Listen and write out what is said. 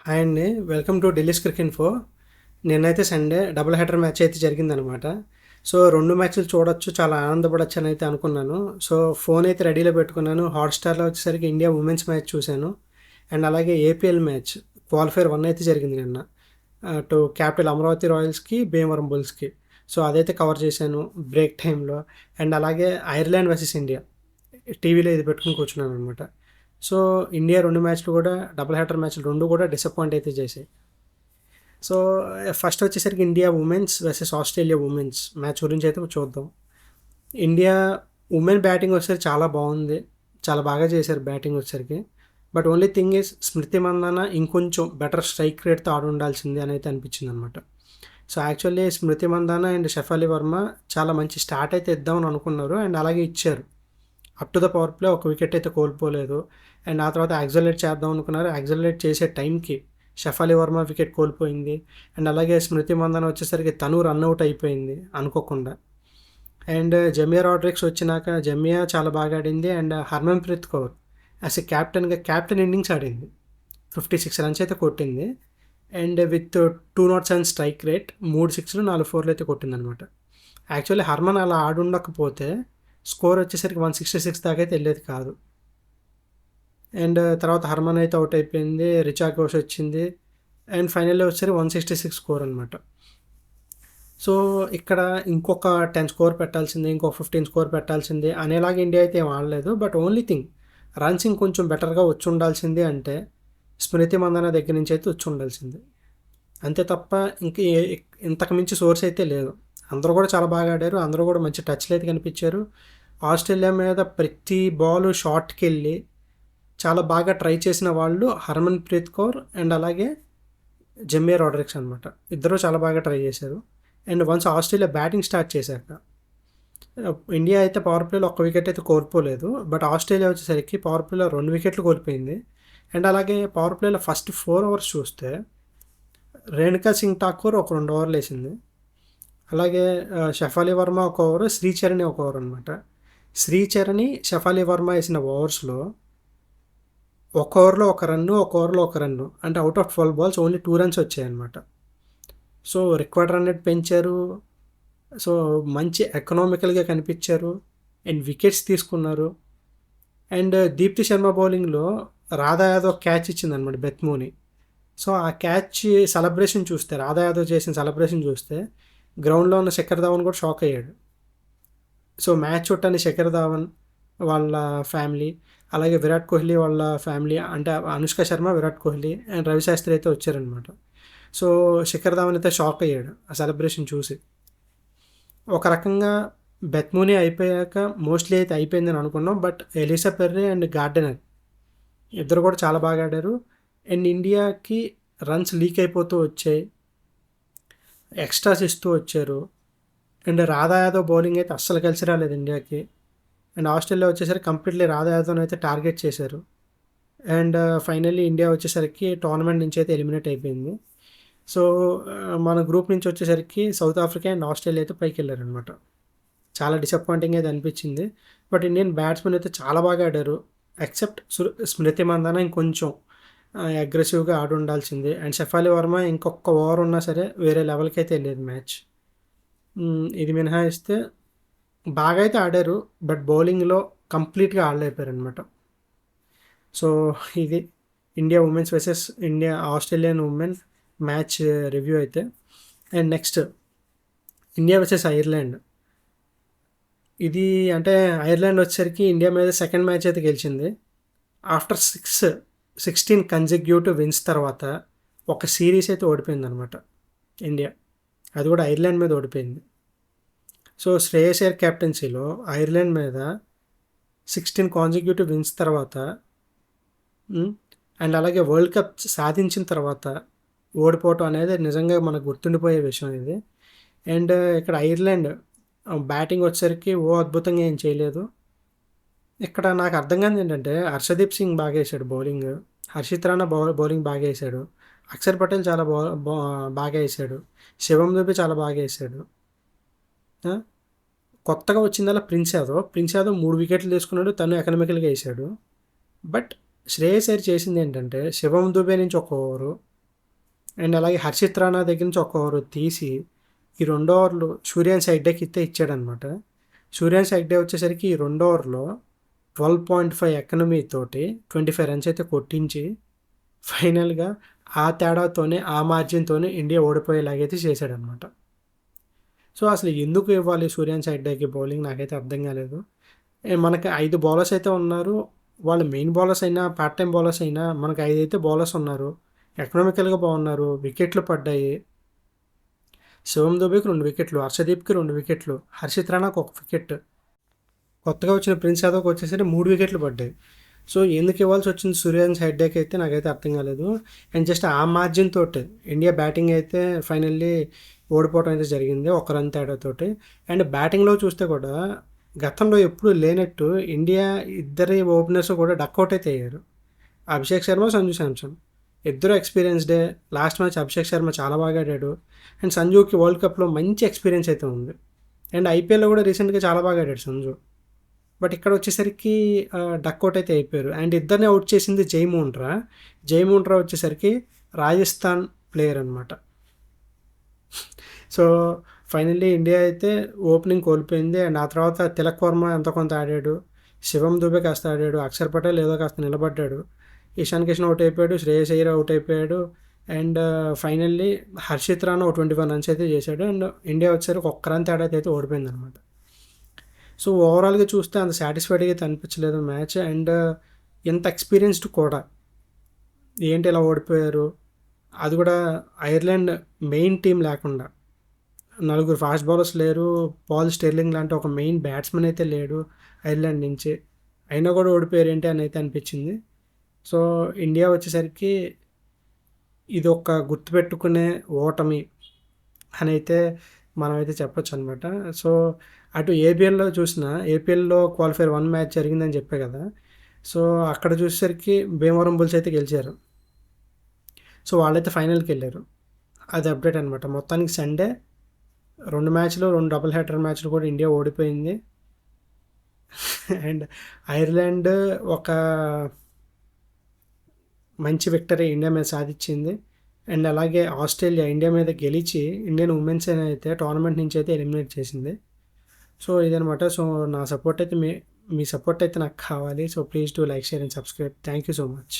Hi అండి. Welcome to Delhi's cricket info. నిన్నైతే Sunday double header match అయితే జరిగిందనమాట. సో 2 మ్యాచ్‌లు చూడొచ్చు, చాలా ఆనందపడొచ్చు అని అయితే అనుకున్నాను. సో ఫోన్ అయితే రెడీలో పెట్టుకున్నాను. హాట్‌స్టార్‌లో వచ్చేసరికి ఇండియా ఉమెన్స్ మ్యాచ్ చూశాను. అండ్ అలాగే ఏపీఎల్ మ్యాచ్ క్వాలిఫైర్ 1 అయితే జరిగింది నిన్న. అటు క్యాపిటల్ అమరావతి రాయల్స్‌కి, భీమవరం బుల్స్‌కి. సో అదైతే కవర్ చేశాను బ్రేక్ టైంలో. అండ్ అలాగే ఐర్లాండ్ వర్సెస్ ఇండియా టీవీలో ఇది పెట్టుకొని కూర్చున్నాననమాట. సో ఇండియా 2 మ్యాచ్‌లు కూడా డబుల్ హెడర్ మ్యాచ్‌లు 2 కూడా డిసప్పాయింట్ అయితే చేశాయి. సో ఫస్ట్ వచ్చేసరికి India women's versus Australia women's match గురించి అయితే చూద్దాం. ఇండియా ఉమెన్ బ్యాటింగ్ వచ్చేసరికి చాలా బాగుంది, చాలా బాగా చేశారు బ్యాటింగ్ వచ్చేసరికి. బట్ ఓన్లీ థింగ్ ఈజ్ స్మృతి మందాన ఇంకొంచెం బెటర్ స్ట్రైక్ రేట్తో ఆడి ఉండాల్సింది అని అయితే అనిపించింది అనమాట. So actually Smriti Mandhana and Shafali Verma చాలా మంచి స్టార్ట్ అయితే ఇద్దామని అనుకున్నారు, అండ్ అలాగే ఇచ్చారు. Up to the power play ఒక వికెట్ అయితే కోల్పోలేదు. అండ్ ఆ తర్వాత యాక్సలరేట్ చేద్దాం అనుకున్నారు. యాక్సలరేట్ చేసే టైంకి షఫాలి వర్మ వికెట్ కోల్పోయింది. అండ్ అలాగే స్మృతి మందన వచ్చేసరికి తను రన్అట్ అయిపోయింది అనుకోకుండా. అండ్ జమియా రాడ్రిక్స్ వచ్చినాక జమియా చాలా బాగా ఆడింది. And Harmanpreet Kaur as a క్యాప్టెన్గా క్యాప్టెన్ ఇన్నింగ్స్ ఆడింది. 56 రన్స్ అయితే కొట్టింది. అండ్ విత్ 207 స్ట్రైక్ రేట్, 3 సిక్స్లు 4 ఫోర్లు అయితే కొట్టిందనమాట. యాక్చువల్లీ హర్మన్ అలా ఆడుండకపోతే స్కోర్ వచ్చేసరికి 166 దాకా అయితే వెళ్ళేది కాదు. అండ్ తర్వాత హర్మన్ అయితే అవుట్ అయిపోయింది, రిచా ఘోష్ వచ్చింది. అండ్ ఫైనల్లో వచ్చేసరికి 166 స్కోర్ అనమాట. సో ఇక్కడ ఇంకొక 10 స్కోర్ పెట్టాల్సిందే, ఇంకొక 15 స్కోర్ పెట్టాల్సిందే అనేలాగా ఇండియా అయితే ఏం ఆడలేదు. బట్ ఓన్లీ థింగ్ రన్స్ ఇంకొంచెం బెటర్గా వచ్చి ఉండాల్సింది అంటే స్మృతి మందన దగ్గర నుంచి అయితే వచ్చి ఉండాల్సింది. అంతే తప్ప ఇంక ఇంతకు మించి సోర్స్ అయితే లేదు. అందరూ కూడా చాలా బాగా ఆడారు, అందరూ కూడా మంచి టచ్లు అయితే కనిపించారు. ఆస్ట్రేలియా మీద ప్రతి బాల్ షార్ట్కి వెళ్ళి చాలా బాగా ట్రై చేసిన వాళ్ళు హర్మన్ ప్రీత్ కౌర్ అండ్ అలాగే జమియా రాడ్రిక్స్ అనమాట. ఇద్దరు చాలా బాగా ట్రై చేశారు. And once Australia batting start చేశాక ఇండియా అయితే పవర్ ప్లేలో 1 వికెట్ అయితే కోల్పోలేదు. బట్ ఆస్ట్రేలియా వచ్చేసరికి పవర్ ప్లేలో 2 వికెట్లు కోల్పోయింది. అండ్ అలాగే పవర్ ప్లేలో ఫస్ట్ 4 ఓవర్స్ చూస్తే రేణుకా సింగ్ ఠాకూర్ ఒక 2 ఓవర్లు వేసింది. అలాగే షఫాలి వర్మ 1 ఓవర్, శ్రీచరణి 1 ఓవర్ అనమాట. శ్రీచరణి షఫాలి వర్మ వేసిన ఓవర్స్లో 1 ఓవర్లో 1 రన్ను, 1 ఓవర్లో 1 రన్ను, అంటే out of 12 balls only 2 runs వచ్చాయన్నమాట. సో రిక్వైర్డ్ రన్ రేట్ పెంచారు. సో మంచి ఎకనామికల్గా కనిపించారు. అండ్ వికెట్స్ తీసుకున్నారు. అండ్ దీప్తి శర్మ బౌలింగ్లో రాధా యాదవ్ క్యాచ్ ఇచ్చిందనమాట బెత్మూని. సో ఆ క్యాచ్ సెలబ్రేషన్ చూస్తే, రాధా యాదవ్ చేసిన సెలబ్రేషన్ చూస్తే గ్రౌండ్లో ఉన్న శిఖర్ ధావన్ కూడా షాక్ అయ్యాడు. సో మ్యాచ్ చుట్టాన్ని శిఖర్ ధావన్ వాళ్ళ ఫ్యామిలీ, అలాగే విరాట్ కోహ్లీ వాళ్ళ ఫ్యామిలీ, అంటే అనుష్క శర్మ, విరాట్ కోహ్లీ అండ్ రవిశాస్త్రి అయితే వచ్చారనమాట. సో శిఖర్ ధావన్ అయితే షాక్ అయ్యాడు ఆ సెలబ్రేషన్ చూసి. ఒక రకంగా బెత్మూని అయిపోయాక మోస్ట్లీ అయితే అయిపోయిందని అనుకున్నాం. But ELISA Perry and gardener ఇద్దరు కూడా చాలా బాగా ఆడారు. అండ్ ఇండియాకి రన్స్ లీక్ అయిపోతూ వచ్చాయి, ఎక్స్ట్రాస్ ఇస్తూ వచ్చారు. అండ్ రాధా యాదవ్ బౌలింగ్ అయితే అస్సలు కలిసి రాలేదు ఇండియాకి. అండ్ ఆస్ట్రేలియా వచ్చేసరికి కంప్లీట్లీ రాధా యాదవ్ని అయితే టార్గెట్ చేశారు. అండ్ ఫైనల్లీ ఇండియా వచ్చేసరికి టోర్నమెంట్ నుంచి అయితే ఎలిమినేట్ అయిపోయింది. సో మన గ్రూప్ నుంచి వచ్చేసరికి సౌత్ ఆఫ్రికా అండ్ ఆస్ట్రేలియా అయితే పైకి వెళ్ళారనమాట. చాలా డిసప్పాయింటింగ్ అయితే అనిపించింది. బట్ ఇండియన్ బ్యాట్స్మెన్ అయితే చాలా బాగా ఆడారు. ఎక్సెప్ట్ స్మృతి మందాన ఇంకొంచెం అగ్రెసివ్గా ఆడి ఉండాల్సిందే. అండ్ షఫాలి వర్మ ఇంకొక ఓవర్ ఉన్నా సరే వేరే లెవెల్కి అయితే వెళ్ళేది మ్యాచ్. ఇది మినహాయిస్తే బాగా అయితే ఆడారు, బట్ బౌలింగ్లో కంప్లీట్గా ఆడలేకపోయారు అనమాట. సో ఇది India women's versus Australian women match review అయితే. And next India versus Ireland. ఇది అంటే ఐర్లాండ్ వచ్చేసరికి ఇండియా మీద సెకండ్ మ్యాచ్ అయితే గెలిచింది. ఆఫ్టర్ 16 కన్సిక్యూటివ్ విన్స్ తర్వాత ఒక సిరీస్ అయితే ఓడిపోయింది అనమాట ఇండియా. అది కూడా ఐర్లాండ్ మీద ఓడిపోయింది. సో శ్రేయస్ అయ్యర్ క్యాప్టెన్సీలో ఐర్లాండ్ మీద 16 కాన్సిక్యూటివ్ విన్స్ తర్వాత అండ్ అలాగే వరల్డ్ కప్ సాధించిన తర్వాత ఓడిపోవటం అనేది నిజంగా మనకు గుర్తుండిపోయే విషయం ఇది. అండ్ ఇక్కడ ఐర్లాండ్ బ్యాటింగ్ వచ్చేసరికి అద్భుతంగా ఏం చేయలేదు. ఇక్కడ నాకు అర్థం కాదు ఏంటంటే హర్షదీప్ సింగ్ బాగా వేసాడు బౌలింగ్, హర్షిత్ రాణా బౌలింగ్ బాగా వేసాడు, అక్షర్ పటేల్ చాలా బాగా వేసాడు, శివం దుబే చాలా బాగా వేసాడు. కొత్తగా వచ్చిందల్లా ప్రిన్స్ యాదవ్ 3 వికెట్లు తీసుకున్నాడు, తను ఎకనామికల్గా వేసాడు. బట్ శ్రేయస్ అయ్యర్ చేసింది ఏంటంటే శివం దుబే నుంచి 1 ఓవరు, అండ్ అలాగే హర్షిత్ రాణా దగ్గర నుంచి ఒక ఓవర్ తీసి ఈ 2 ఓవర్లు సూర్యాన్స్ హెగ్డేకి ఇచ్చాడనమాట. సూర్యాన్స్ హెగ్డే వచ్చేసరికి ఈ 2 ఓవర్లో 12.5 ఎకనమీ తోటి 25 రన్స్ అయితే కొట్టించి ఫైనల్గా ఆ తేడాతోనే ఆ మార్జిన్తోనే ఇండియా ఓడిపోయేలాగైతే చేశాడనమాట. సో అసలు ఎందుకు ఇవ్వాలి సూర్యాన్స్ హెగ్డేకి బౌలింగ్ నాకైతే అర్థం కాలేదు. మనకి 5 బౌలర్స్ అయితే ఉన్నారు. వాళ్ళు మెయిన్ బౌలర్స్ అయినా పార్ట్ టైం బౌలర్స్ అయినా మనకు 5 అయితే బౌలర్స్ ఉన్నారు. ఎకనామికల్గా బాగున్నారు. వికెట్లు పడ్డాయి. శివం దుబేకి 2 వికెట్లు, హర్షదీప్కి 2 వికెట్లు, హర్షిత్ రాణాకి 1 వికెట్, కొత్తగా వచ్చిన ప్రిన్స్ యాదవ్కి వచ్చేసరికి 3 వికెట్లు పడ్డాయి. సో ఎందుకు ఇవ్వాల్సి వచ్చింది సూర్యాన్స్ హెడ్డేక్ అయితే నాకైతే అర్థం కాలేదు. అండ్ జస్ట్ ఆ మార్జిన్ తోటి ఇండియా బ్యాటింగ్ అయితే ఫైనల్లీ ఓడిపోవడం అయితే జరిగింది 1 రన్ తేడాతోటి. అండ్ బ్యాటింగ్లో చూస్తే కూడా గతంలో ఎప్పుడు లేనట్టు ఇండియా ఇద్దరి ఓపెనర్స్ కూడా డక్అవుట్ అయితే అయ్యారు. అభిషేక్ శర్మ, సంజు శాంసన్ ఇద్దరు ఎక్స్పీరియన్స్డే. లాస్ట్ మ్యాచ్ అభిషేక్ శర్మ చాలా బాగా ఆడాడు. అండ్ సంజుకి వరల్డ్ కప్లో మంచి ఎక్స్పీరియన్స్ అయితే ఉంది. అండ్ ఐపీఎల్లో కూడా రీసెంట్గా చాలా బాగా ఆడాడు సంజు. బట్ ఇక్కడ వచ్చేసరికి డక్అవుట్ అయితే అయిపోయారు. అండ్ ఇద్దరిని అవుట్ చేసింది జైమూండ్రా వచ్చేసరికి రాజస్థాన్ ప్లేయర్ అనమాట. సో ఫైనల్లీ ఇండియా అయితే ఓపెనింగ్ కోల్పోయింది. అండ్ ఆ తర్వాత తిలక్ వర్మ ఎంతో కొంత ఆడాడు, శివం దుబే కాస్త ఆడాడు, అక్షర్ పటేల్ ఏదో కాస్త నిలబడ్డాడు, ఇషాన్ కిషన్ అవుట్ అయిపోయాడు, శ్రేయస్ అయ్యర్ అవుట్ అయిపోయాడు. And finally Harshit Rana 21 runs అయితే చేశాడు. అండ్ ఇండియా వచ్చేసరికి 1 రన్ తేడా అయితే ఓడిపోయింది అనమాట. సో ఓవరాల్గా చూస్తే అంత సాటిస్ఫైడ్గా అయితే అనిపించలేదు మ్యాచ్. అండ్ ఎంత ఎక్స్పీరియన్స్డ్ కూడా ఏంటి ఇలా ఓడిపోయారు, అది కూడా ఐర్లాండ్ మెయిన్ టీం లేకుండా 4 ఫాస్ట్ బౌలర్స్ లేరు, పాల్ స్టెర్లింగ్ లాంటి ఒక మెయిన్ బ్యాట్స్మెన్ అయితే లేడు ఐర్లాండ్ నుంచి, అయినా కూడా ఓడిపోయారు ఏంటి అని అయితే అనిపించింది. సో ఇండియా వచ్చేసరికి ఇది ఒక గుర్తుపెట్టుకునే ఓటమి అని అయితే మనమైతే చెప్పొచ్చు అనమాట. సో అటు ఏపీఎల్లో చూసిన ఏపీఎల్లో క్వాలిఫైర్ 1 మ్యాచ్ జరిగిందని చెప్పే కదా. సో అక్కడ చూసేసరికి భీమవరం బుల్స్ అయితే గెలిచారు. సో వాళ్ళైతే ఫైనల్కి వెళ్ళారు. అది అప్డేట్ అనమాట. మొత్తానికి సండే 2 మ్యాచ్లు, 2 డబుల్ హెడర్ మ్యాచ్లు కూడా ఇండియా ఓడిపోయింది. అండ్ ఐర్లాండ్ ఒక మంచి విక్టరీ ఇండియా మీద సాధించింది. అండ్ అలాగే ఆస్ట్రేలియా ఇండియా మీద గెలిచి ఇండియన్ ఉమెన్స్ అయితే టోర్నమెంట్ నుంచి అయితే ఎలిమినేట్ చేసింది. సో ఇదనమాట. సో నా సపోర్ట్ అయితే మీ సపోర్ట్ అయితే నాకు కావాలి. So please do like, share and subscribe. Thank you so much.